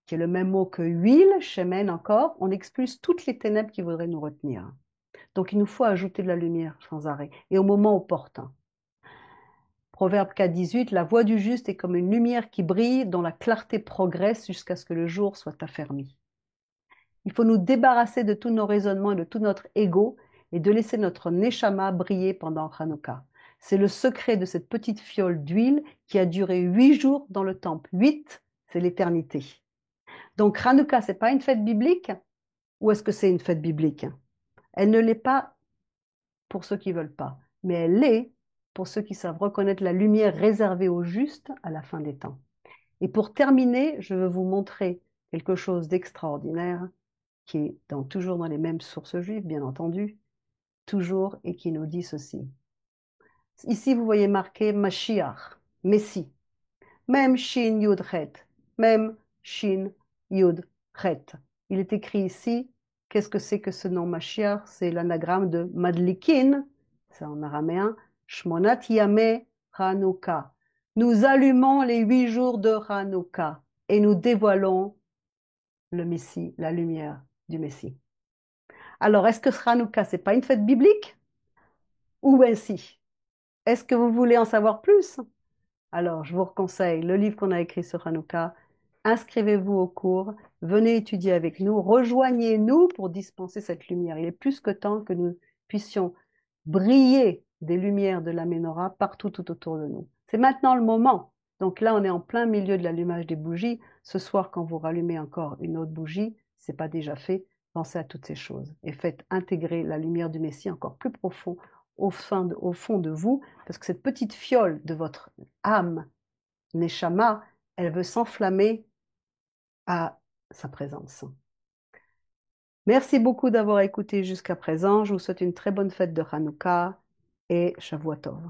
qui est le même mot que huile, shemen encore, on expulse toutes les ténèbres qui voudraient nous retenir. Donc il nous faut ajouter de la lumière sans arrêt et au moment opportun. Proverbe 4,18, la voix du juste est comme une lumière qui brille, dont la clarté progresse jusqu'à ce que le jour soit affermi. Il faut nous débarrasser de tous nos raisonnements et de tout notre ego et de laisser notre neshama briller pendant Hanouka. C'est le secret de cette petite fiole d'huile qui a duré 8 jours dans le temple. 8, c'est l'éternité. Donc Hanouka, c'est pas une fête biblique? Ou est-ce que c'est une fête biblique? Elle ne l'est pas pour ceux qui veulent pas, mais elle l'est pour ceux qui savent reconnaître la lumière réservée aux justes à la fin des temps. Et pour terminer, je veux vous montrer quelque chose d'extraordinaire qui est toujours dans les mêmes sources juives, bien entendu, toujours, et qui nous dit ceci. Ici, vous voyez marqué Mashiach, Messie. Même Shin Yud Chet, même Shin Yud Chet. Il est écrit ici, qu'est-ce que c'est que ce nom Mashiach? C'est l'anagramme de Madlikin, c'est en araméen, Shmonat Yame Hanouka. Nous allumons les 8 jours de Hanouka et nous dévoilons le Messie, la lumière du Messie. Alors, est-ce que Hanouka, c'est pas une fête biblique? Ou ainsi? Est-ce que vous voulez en savoir plus? Alors, je vous conseille le livre qu'on a écrit sur Hanouka. Inscrivez-vous au cours, venez étudier avec nous, rejoignez-nous pour dispenser cette lumière. Il est plus que temps que nous puissions briller des lumières de la Ménorah partout tout autour de nous. C'est maintenant le moment. Donc là, on est en plein milieu de l'allumage des bougies. Ce soir, quand vous rallumez encore une autre bougie, ce n'est pas déjà fait, pensez à toutes ces choses et faites intégrer la lumière du Messie encore plus profond au fond de vous, parce que cette petite fiole de votre âme, Neshama, elle veut s'enflammer à sa présence. Merci beaucoup d'avoir écouté jusqu'à présent. Je vous souhaite une très bonne fête de Hanouka et Shavua Tov.